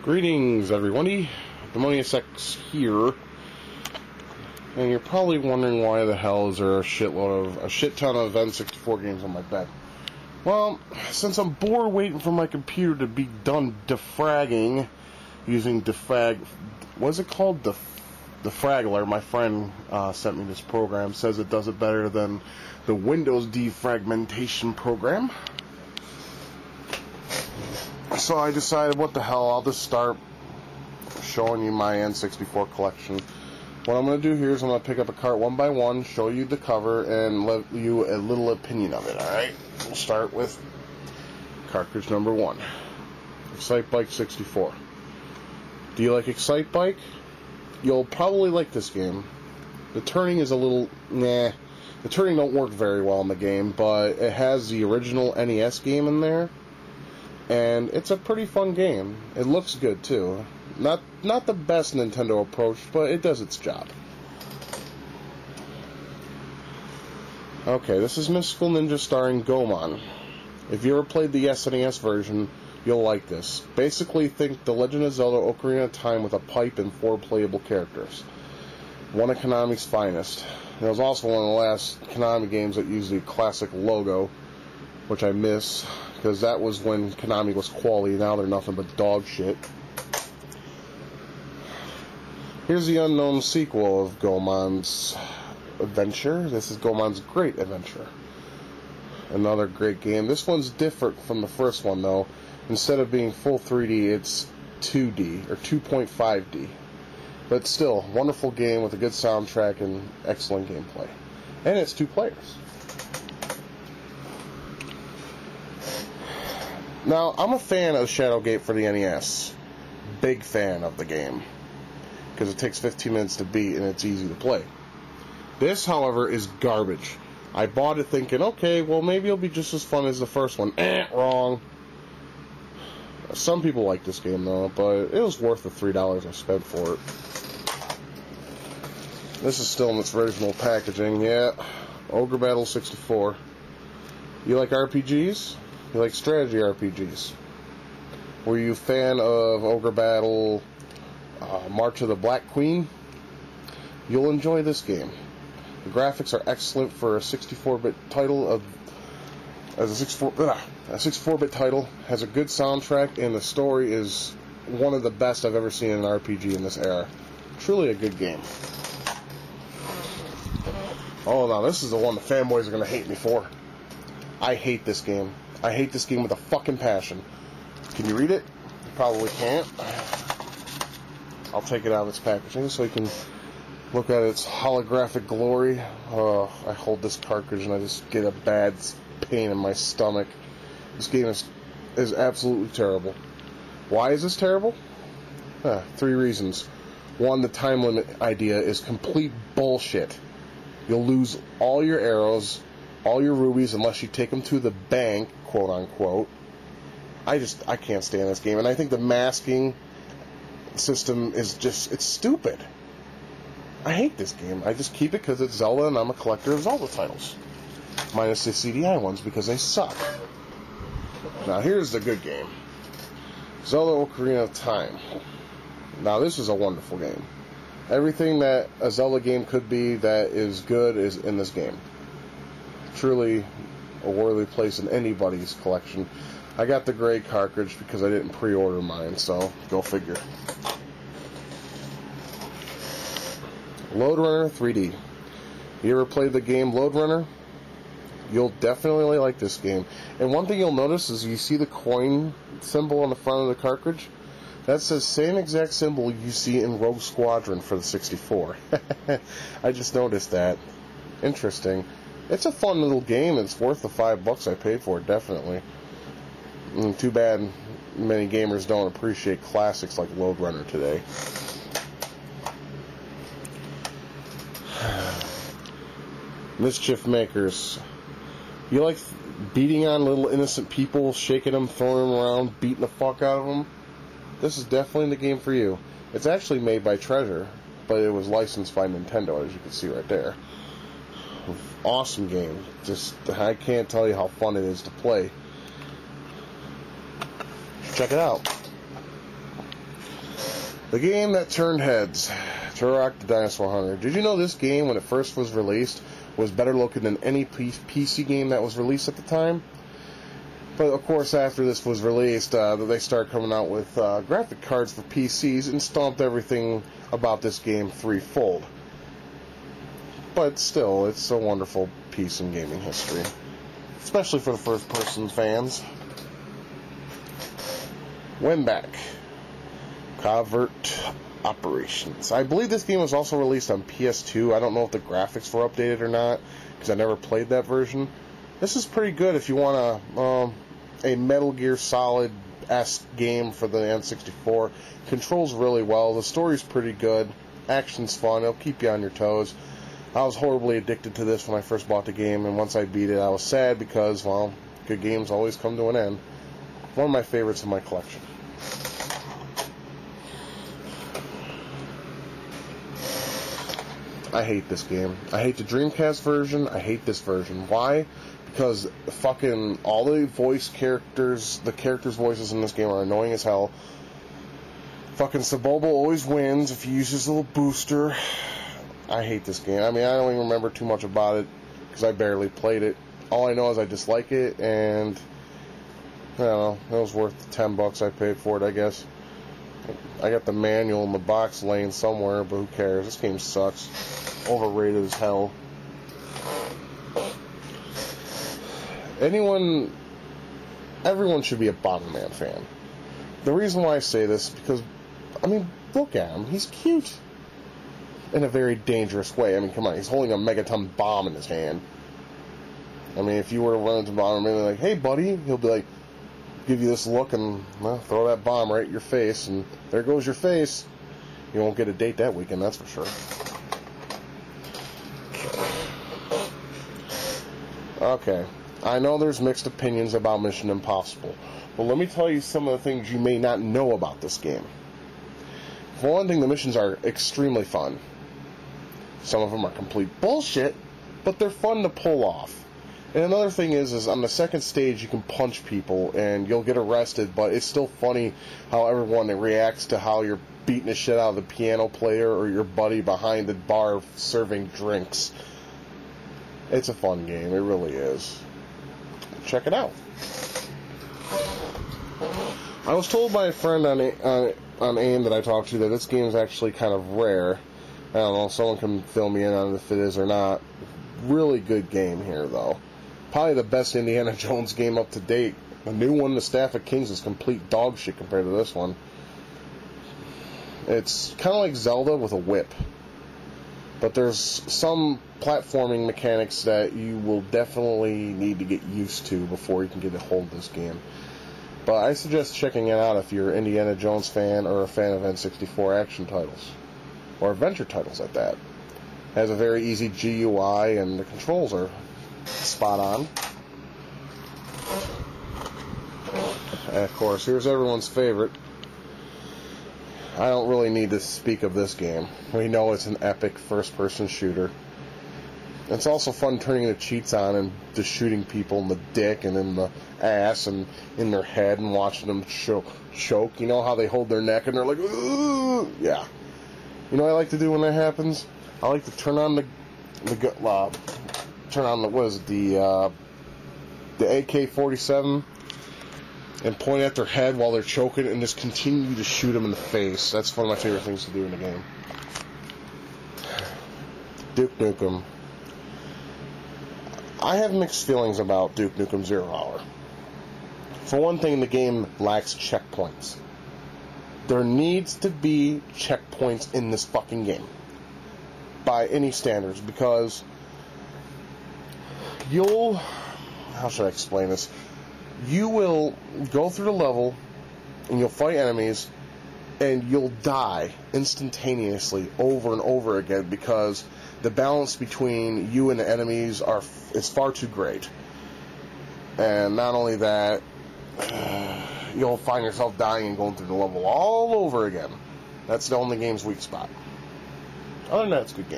Greetings, everybody. Demonius X here, and you're probably wondering why the hell is there a shit ton of N64 games on my bed. Well, since I'm bored waiting for my computer to be done defragging using what's it called? Defraggler. My friend sent me this program. Says it does it better than the Windows defragmentation program. So I decided, what the hell, I'll just start showing you my N64 collection. What I'm going to do here is I'm going to pick up a cart one by one, show you the cover, and let you a little opinion of it, alright? We'll start with cartridge number 1. Excitebike 64. Do you like Excitebike? You'll probably like this game. The turning is a little, nah. The turning don't work very well in the game, but it has the original NES game in there. And it's a pretty fun game. It looks good too. Not the best Nintendo approach, but it does its job. Okay, this is Mystical Ninja starring Goemon. If you ever played the SNES version, you'll like this. Basically, think The Legend of Zelda Ocarina of Time with a pipe and 4 playable characters. One of Konami's finest. It was also one of the last Konami games that used the classic logo, which I miss, because that was when Konami was quality. Now they're nothing but dog shit. Here's the unknown sequel of Goemon's Adventure. This is Goemon's Great Adventure. Another great game. This one's different from the first one, though. Instead of being full 3D, it's 2D, or 2.5D. But still, wonderful game with a good soundtrack and excellent gameplay. And it's 2 players. Now, I'm a fan of Shadowgate for the NES. Big fan of the game. Because it takes 15 minutes to beat and it's easy to play. This, however, is garbage. I bought it thinking, okay, well, maybe it'll be just as fun as the first one. Wrong. Some people like this game, though, but it was worth the $3 I spent for it. This is still in its original packaging, yeah. Ogre Battle 64. You like RPGs? You like strategy RPGs? Were you a fan of Ogre Battle, March of the Black Queen? You'll enjoy this game. The graphics are excellent for a 64-bit title. A 64-bit title, has a good soundtrack, and the story is one of the best I've ever seen in an RPG in this era. Truly a good game. Oh, now this is the one the fanboys are going to hate me for. I hate this game. I hate this game with a fucking passion. Can you read it? You probably can't. I'll take it out of its packaging so you can look at its holographic glory. I hold this cartridge and I just get a bad pain in my stomach. This game is absolutely terrible. Why is this terrible? 3 reasons. 1, the time limit idea is complete bullshit. You'll lose all your arrows, all your rubies, unless you take them to the bank, quote unquote. I can't stand this game, and I think the masking system is it's stupid. I hate this game. I just keep it because it's Zelda, and I'm a collector of Zelda titles. Minus the CDI ones, because they suck. Now, here's the good game. Zelda Ocarina of Time. Now, this is a wonderful game. Everything that a Zelda game could be that is good is in this game. Truly a worthy place in anybody's collection. I got the gray cartridge because I didn't pre-order mine, so go figure. Loadrunner 3D. You ever played the game Loadrunner? You'll definitely like this game. And one thing you'll notice is you see the coin symbol on the front of the cartridge? That's the same exact symbol you see in Rogue Squadron for the 64. I just noticed that. Interesting. It's a fun little game. It's worth the $5 I paid for it, definitely. Too bad many gamers don't appreciate classics like Loadrunner today. Mischiefmakers. You like beating on little innocent people, shaking them, throwing them around, beating the fuck out of them? This is definitely the game for you. It's actually made by Treasure, but it was licensed by Nintendo, as you can see right there. Awesome game. I can't tell you how fun it is to play. Check it out. The game that turned heads, Turok the Dinosaur Hunter. Did you know this game, when it first was released, was better looking than any PC game that was released at the time? But of course, after this was released, they started coming out with graphic cards for PCs and stomped everything about this game threefold. But still, it's a wonderful piece in gaming history, especially for the first-person fans. Winback. Covert Operations. I believe this game was also released on PS2. I don't know if the graphics were updated or not, because I never played that version. This is pretty good if you want a Metal Gear Solid-esque game for the N64. Controls really well. The story's pretty good. Action's fun. It'll keep you on your toes. I was horribly addicted to this when I first bought the game, and once I beat it, I was sad because, well, good games always come to an end. One of my favorites in my collection. I hate this game. I hate the Dreamcast version. I hate this version. Why? Because fucking all the voice characters, the characters' voices in this game are annoying as hell. Fucking Sabobo always wins if you use his little booster. I hate this game. I mean, I don't even remember too much about it because I barely played it. All I know is I dislike it, and I don't know, it was worth the $10 I paid for it, I guess. I got the manual in the box laying somewhere, but who cares? This game sucks. Overrated as hell. Everyone should be a Bomberman fan. The reason why I say this is because, I mean, look at him. He's cute. In a very dangerous way. I mean, come on, he's holding a Megaton bomb in his hand. I mean, if you were to run into Bomberman and like, hey, buddy, he'll be like, give you this look and, well, throw that bomb right at your face, and there goes your face. You won't get a date that weekend, that's for sure. Okay, I know there's mixed opinions about Mission Impossible, but let me tell you some of the things you may not know about this game. For one thing, the missions are extremely fun. Some of them are complete bullshit, but they're fun to pull off. And another thing is on the second stage you can punch people and you'll get arrested, but it's still funny how everyone reacts to how you're beating the shit out of the piano player or your buddy behind the bar serving drinks. It's a fun game, it really is. Check it out. I was told by a friend on AIM that I talked to that this game is actually kind of rare. I don't know, someone can fill me in on if it is or not. Really good game here, though. Probably the best Indiana Jones game up to date. The new one, The Staff of Kings, is complete dog shit compared to this one. It's kind of like Zelda with a whip. But there's some platforming mechanics that you will definitely need to get used to before you can get a hold of this game. But I suggest checking it out if you're an Indiana Jones fan or a fan of N64 action titles. Or adventure titles at that. It has a very easy GUI and the controls are spot on. And of course, here's everyone's favorite. I don't really need to speak of this game. We know it's an epic first-person shooter. It's also fun turning the cheats on and just shooting people in the dick and in the ass and in their head and watching them choke. You know how they hold their neck and they're like, ooh, yeah. You know what I like to do when that happens? I like to turn on the AK-47 and point at their head while they're choking and just continue to shoot them in the face. That's one of my favorite things to do in the game. Duke Nukem. I have mixed feelings about Duke Nukem 0 Hour. For one thing, the game lacks checkpoints. There needs to be checkpoints in this fucking game. By any standards, because how should I explain this? You will go through the level, and you'll fight enemies, and you'll die instantaneously over and over again because the balance between you and the enemies is far too great. And not only that, you'll find yourself dying and going through the level all over again. That's the only game's weak spot. Other than that, it's a good game.